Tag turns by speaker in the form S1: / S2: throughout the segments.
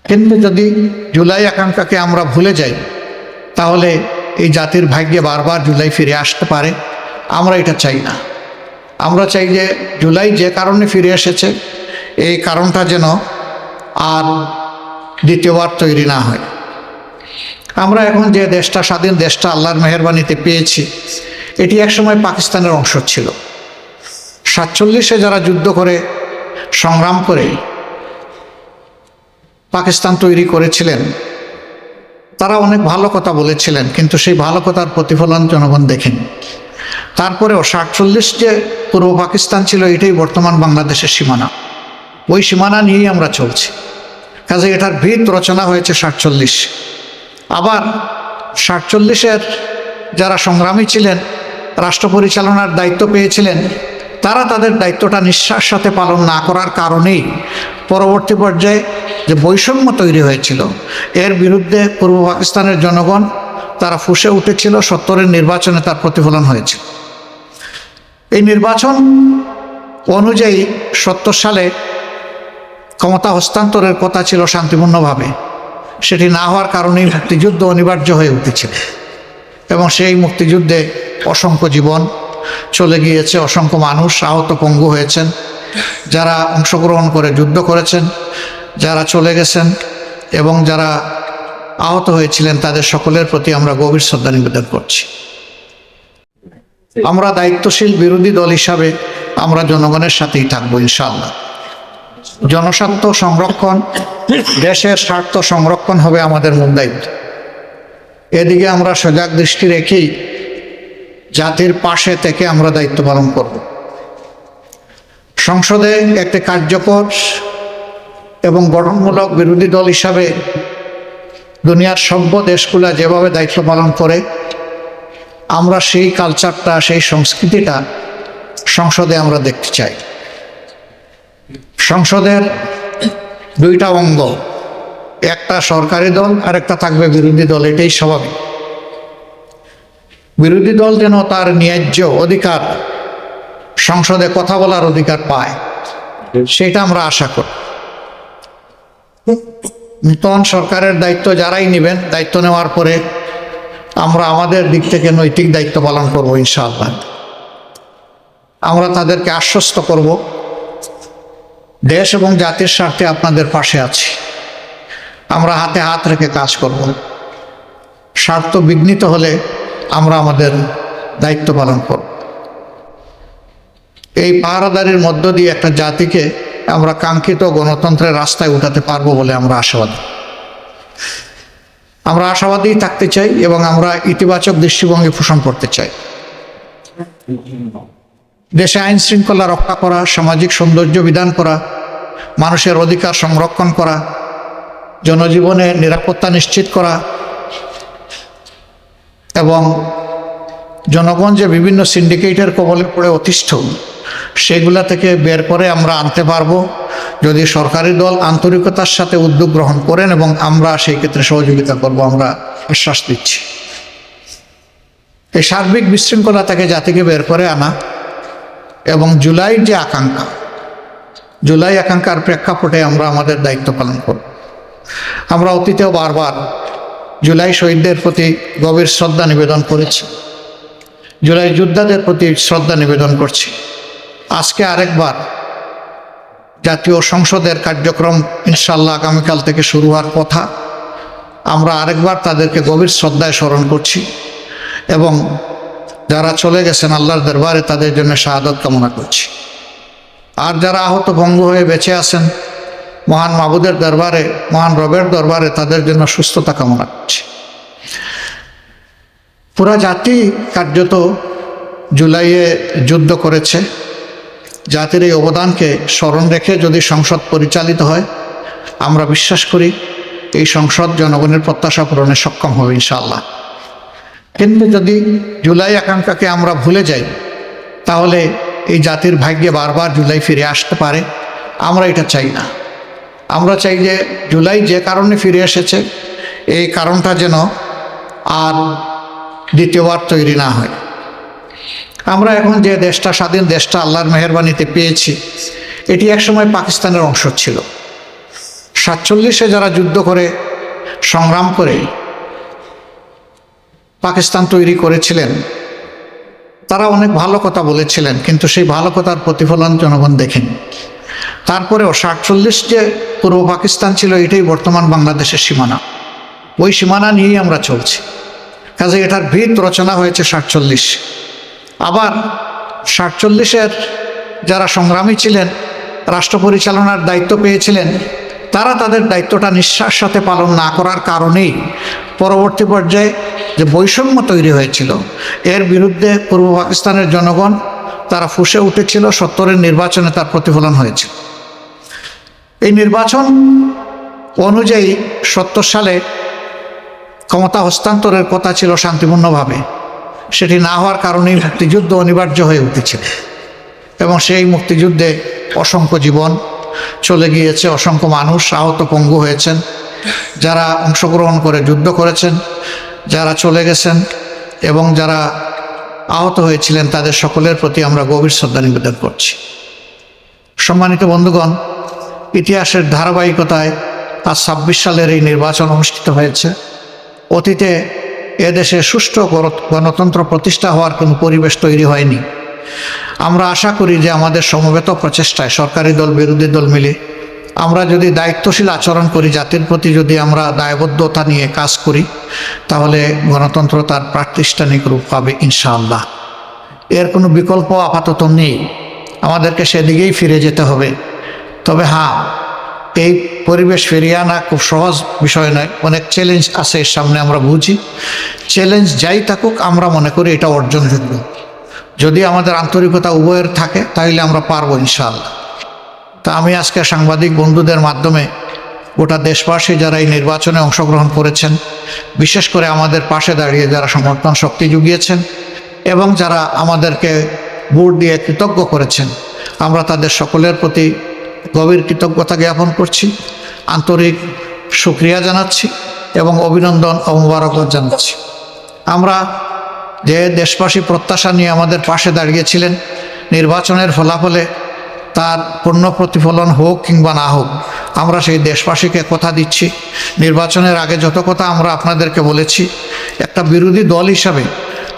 S1: কিন্তু যদি জুলাই আকাঙ্ক্ষাকে আমরা ভুলে যাই তাহলে এই জাতির ভাগ্যে বারবার জুলাই ফিরে আসতে পারে। আমরা এটা চাই না। আমরা চাই যে জুলাই যে কারণে ফিরে এসেছে এই কারণটা যেন আর দ্বিতীয়বার তৈরি না হয়। আমরা এখন যে দেশটা স্বাধীন, দেশটা আল্লাহর মেহেরবানিতে পেয়েছি, এটি একসময় পাকিস্তানের অংশ ছিল। 47-এ যারা যুদ্ধ করে সংগ্রাম করে পাকিস্তান তৈরি করেছিলেন তারা অনেক ভালো কথা বলেছিলেন, কিন্তু সেই ভালো কথার প্রতিফলন জনগণ দেখেনি। তারপরেও 47 যে পূর্ব পাকিস্তান ছিল এটাই বর্তমান বাংলাদেশের সীমানা। ওই সীমানা নিয়েই আমরা চলছি। কাজে এটার ভিত রচনা হয়েছে 47। আবার 47-এর যারা সংগ্রামী ছিলেন, রাষ্ট্র পরিচালনার দায়িত্ব পেয়েছিলেন, তারা তাদের দায়িত্বটা নিষ্ঠার সাথে পালন না করার কারণেই পরবর্তী পর্যায়ে যে বৈষম্য তৈরি হয়েছিল এর বিরুদ্ধে পূর্ব পাকিস্তানের জনগণ তারা ফুঁসে উঠেছিল। 70-এর নির্বাচনে তার প্রতিফলন হয়েছিল। এই নির্বাচন অনুযায়ী 70 সালে ক্ষমতা হস্তান্তরের কথা ছিল শান্তিপূর্ণভাবে, সেটি না হওয়ার কারণেই মুক্তিযুদ্ধ অনিবার্য হয়ে উঠেছিল এবং সেই মুক্তিযুদ্ধে অসংখ্য জীবন চলে গিয়েছে, অসংখ্য মানুষ আহত পঙ্গু হয়েছেন। যারা অংশগ্রহণ করে যুদ্ধ করেছেন, যারা চলে গেছেন এবং যারা আহত হয়েছিলেন তাদের সকলের প্রতি আমরা গভীর শ্রদ্ধা নিবেদন করছি। আমরা দায়িত্বশীল বিরোধী দল হিসাবে আমরা জনগণের সাথেই থাকবো ইনশাআল্লাহ। জনস্বার্থ সংরক্ষণ, দেশের স্বার্থ সংরক্ষণ হবে আমাদের মূল দায়িত্ব। এদিকে আমরা সজাগ দৃষ্টি রেখেই জাতির পাশে থেকে আমরা দায়িত্ব পালন করব। সংসদে একটি কার্যকর এবং গঠনমূলক বিরোধী দল হিসাবে দুনিয়ার সভ্য দেশগুলো যেভাবে দায়িত্ব পালন করে আমরা সেই কালচারটা, সেই সংস্কৃতিটা সংসদে আমরা দেখতে চাই। সংসদের দুইটা অঙ্গ, একটা সরকারি দল আর একটা থাকবে বিরোধী দল, এটাই স্বাভাবিক। বিরোধী দল যেন তার ন্যায্য অধিকার, সংসদে কথা বলার অধিকার পায়, সেটা আমরা আশা করি। নতুন সরকারের দায়িত্ব যারাই নেবেন, দায়িত্ব নেওয়ার পরে আমরা আমাদের দিক থেকে নৈতিক দায়িত্ব পালন করব ইনশাআল্লাহ। আমরা তাদেরকে আশ্বস্ত করব দেশ এবং জাতির স্বার্থে আপনাদের পাশে আছি। আমরা হাতে হাত রেখে কাজ করব। স্বার্থ বিঘ্নিত হলে আমরা আমাদের দায়িত্ব পালন করব। এই পাহারাদারির মধ্য দিয়ে একটা জাতিকে আমরা কাঙ্ক্ষিত গণতন্ত্রের রাস্তায় উঠাতে পারবো বলে আমরা আশাবাদী। আমরা আশাবাদী থাকতে চাই এবং আমরা ইতিবাচক দৃষ্টিভঙ্গি পোষণ করতে চাই। দেশে আইন শৃঙ্খলা রক্ষা করা, সামাজিক সৌন্দর্য বিধান করা, মানুষের অধিকার সংরক্ষণ করা, জনজীবনে নিরাপত্তা নিশ্চিত করা এবং জনগণ যে বিভিন্ন সিন্ডিকেটের কবলে পড়ে অতিষ্ঠ সেগুলা থেকে বের করে আমরা আনতে পারবো যদি সরকারি দল আন্তরিকতার সাথে উদ্যোগ গ্রহণ করেন এবং আমরা সেই ক্ষেত্রে সহযোগিতা করব, আমরা আশ্বাস দিচ্ছি। এই সার্বিক বিশৃঙ্খলা থেকে জাতিকে বের করে আনা এবং জুলাইয়ের যে আকাঙ্ক্ষা, জুলাই আকাঙ্ক্ষার প্রেক্ষাপটে আমরা আমাদের দায়িত্ব পালন করব। আমরা অতীতেও বারবার জুলাই শহীদদের প্রতি গভীর শ্রদ্ধা নিবেদন করেছি, জুলাই যোদ্ধাদের প্রতি শ্রদ্ধা নিবেদন করছি। আজকে আরেকবার জাতীয় সংসদের কার্যক্রম ইনশাআল্লাহ আগামীকাল থেকে শুরু হওয়ার কথা, আমরা আরেকবার তাদেরকে গভীর শ্রদ্ধায় স্মরণ করছি এবং যারা চলে গেছেন আল্লাহর দরবারে তাদের জন্য শাহাদাত কামনা করছি। আর যারা আহত ভঙ্গ হয়ে বেঁচে আছেন মহান মাবুদের দরবারে, মহান রবের দরবারে তাদের জন্য সুস্থতা কামনা করছি। পুরা জাতি কার্যত জুলাইয়ে যুদ্ধ করেছে। জাতির এই অবদানকে স্মরণ রেখে যদি সংসদ পরিচালিত হয় আমরা বিশ্বাস করি এই সংসদ জনগণের প্রত্যাশা পূরণে সক্ষম হবে ইনশাআল্লাহ। কিন্তু যদি জুলাই আকাঙ্ক্ষাকে আমরা ভুলে যাই তাহলে এই জাতির ভাগ্যে বারবার জুলাই ফিরে আসতে পারে। আমরা এটা চাই না। আমরা চাই যে জুলাই যে কারণে ফিরে এসেছে এই কারণটা যেন আর দ্বিতীয়বার তৈরি না হয়। আমরা এখন যে দেশটা স্বাধীন, দেশটা আল্লাহর মেহেরবানিতে পেয়েছি, এটি একসময় পাকিস্তানের অংশ ছিল। 47-এ যারা যুদ্ধ করে সংগ্রাম করে পাকিস্তান তৈরি করেছিলেন, তারা অনেক ভালো কথা বলেছিলেন, কিন্তু সেই ভালো কথার প্রতিফলন জনগণ দেখেনি। তারপরেও 47 যে পূর্ব পাকিস্তান ছিল, এটাই বর্তমান বাংলাদেশের সীমানা। ওই সীমানা নিয়েই আমরা চলছি। কাজে এটার ভিত রচনা হয়েছে 47। আবার 47-এর যারা সংগ্রামী ছিলেন, রাষ্ট্র পরিচালনার দায়িত্ব পেয়েছিলেন, তারা তাদের দায়িত্বটা নিঃশ্বাস সাথে পালন না করার কারণেই পরবর্তী পর্যায়ে যে বৈষম্য তৈরি হয়েছিল, এর বিরুদ্ধে পূর্ব পাকিস্তানের জনগণ তারা ফুঁসে উঠেছিল। 70-এর নির্বাচনে তার প্রতিফলন হয়েছিল। এই নির্বাচন অনুযায়ী 70 সালে ক্ষমতা হস্তান্তরের কথা ছিল শান্তিপূর্ণভাবে, সেটি না হওয়ার কারণেই মুক্তিযুদ্ধ অনিবার্য হয়ে উঠেছিল এবং সেই মুক্তিযুদ্ধে অসংখ্য জীবন চলে গিয়েছে, অসংখ্য মানুষ আহত পঙ্গু হয়েছেন। যারা অংশগ্রহণ করে যুদ্ধ করেছেন, যারা চলে গেছেন এবং যারা আহত হয়েছিলেন, তাদের সকলের প্রতি আমরা গভীর শ্রদ্ধা নিবেদন করছি। সম্মানিত বন্ধুগণ, ইতিহাসের ধারাবাহিকতায় আজ 26 সালের এই নির্বাচন অনুষ্ঠিত হয়েছে। অতীতে এদেশে সুষ্ঠু গণতন্ত্র প্রতিষ্ঠা হওয়ার কোনো পরিবেশ তৈরি হয়নি। আমরা আশা করি যে আমাদের সমবেত প্রচেষ্টায় সরকারি দল বিরোধী দল মিলে আমরা যদি দায়িত্বশীল আচরণ করি, জাতির প্রতি যদি আমরা দায়বদ্ধতা নিয়ে কাজ করি, তাহলে গণতন্ত্র তার প্রাতিষ্ঠানিক রূপ পাবে ইনশাআল্লাহ। এর কোনো বিকল্প আপাতত নেই, আমাদেরকে সেদিকেই ফিরে যেতে হবে। তবে হ্যাঁ, এই পরিবেশ ফিরিয়ে আনা খুব সহজ বিষয় নয়, অনেক চ্যালেঞ্জ আছে এর সামনে, আমরা বুঝি। চ্যালেঞ্জ যাই থাকুক, আমরা মনে করি এটা অর্জনযোগ্য। যদি আমাদের আন্তরিকতা উভয়ের থাকে, তাহলে আমরা পারবো ইনশাআল্লাহ। তা আমি আজকে সাংবাদিক বন্ধুদের মাধ্যমে গোটা দেশবাসী যারা এই নির্বাচনে অংশগ্রহণ করেছেন, বিশেষ করে আমাদের পাশে দাঁড়িয়ে যারা সমর্থন শক্তি জুগিয়েছেন এবং যারা আমাদেরকে ভোট দিয়ে কৃতজ্ঞ করেছেন, আমরা তাদের সকলের প্রতি গভীর কৃতজ্ঞতা জ্ঞাপন করছি, আন্তরিক শুকরিয়া জানাচ্ছি এবং অভিনন্দন ও মোবারকবাদ জানাচ্ছি। আমরা যে দেশবাসী প্রত্যাশা নিয়ে আমাদের পাশে দাঁড়িয়েছিলেন, নির্বাচনের ফলাফলে তার পূর্ণ প্রতিফলন হোক কিংবা না হোক, আমরা সেই দেশবাসীকে কথা দিচ্ছি, নির্বাচনের আগে যত কথা আমরা আপনাদেরকে বলেছি, একটা বিরোধী দল হিসাবে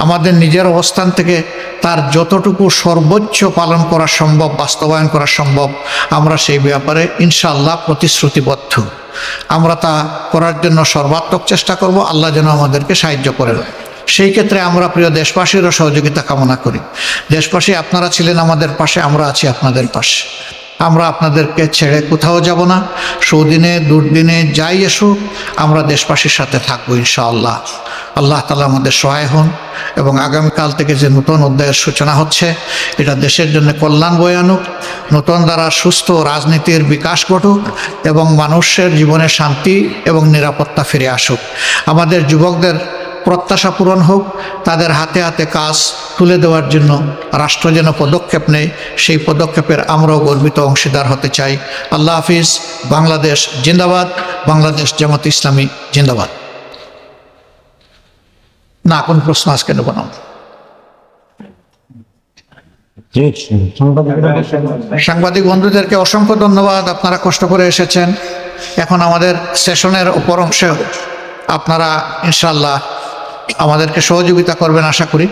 S1: আমাদের নিজের অবস্থান থেকে তার যতটুকু সর্বোচ্চ পালন করা সম্ভব, বাস্তবায়ন করা সম্ভব, আমরা সেই ব্যাপারে ইনশাআল্লাহ প্রতিশ্রুতিবদ্ধ। আমরা তা করার জন্য সর্বাত্মক চেষ্টা করব। আল্লাহ যেন আমাদেরকে সাহায্য করেন। সেই ক্ষেত্রে আমরা প্রিয় দেশবাসীরও সহযোগিতা কামনা করি। দেশবাসী, আপনারা ছিলেন আমাদের পাশে, আমরা আছি আপনাদের পাশে। আমরা আপনাদেরকে ছেড়ে কোথাও যাব না। সুদিনে দুর্দিনে যাই এসুক, আমরা দেশবাসীর সাথে থাকবো ইনশাআল্লাহ। আল্লাহ তাআলা আমাদের সহায় হন এবং আগামীকাল থেকে যে নতুন অধ্যায়ের সূচনা হচ্ছে, এটা দেশের জন্য কল্যাণ বয়ে আনুক, নতুন দ্বারা সুস্থ রাজনীতির বিকাশ ঘটুক এবং মানুষের জীবনে শান্তি এবং নিরাপত্তা ফিরে আসুক। আমাদের যুবকদের প্রত্যাশা পূরণ হোক, তাদের হাতে হাতে কাজ তুলে দেওয়ার জন্য রাষ্ট্র যেন পদক্ষেপ নেয়, সেই পদক্ষেপের আমরাও গর্বিত অংশীদার হতে চাই। আল্লাহ হাফিজ। বাংলাদেশ জিন্দাবাদ। বাংলাদেশ জামাত ইসলামী জিন্দাবাদ। না, কোন প্রশ্ন আজকে নেব না। সাংবাদিক বন্ধুদেরকে অসংখ্য ধন্যবাদ, আপনারা কষ্ট করে এসেছেন। এখন আমাদের সেশনের উপর অংশে আপনারা ইনশাআল্লাহ আমাদেরকে সহযোগিতা করবেন আশা করি।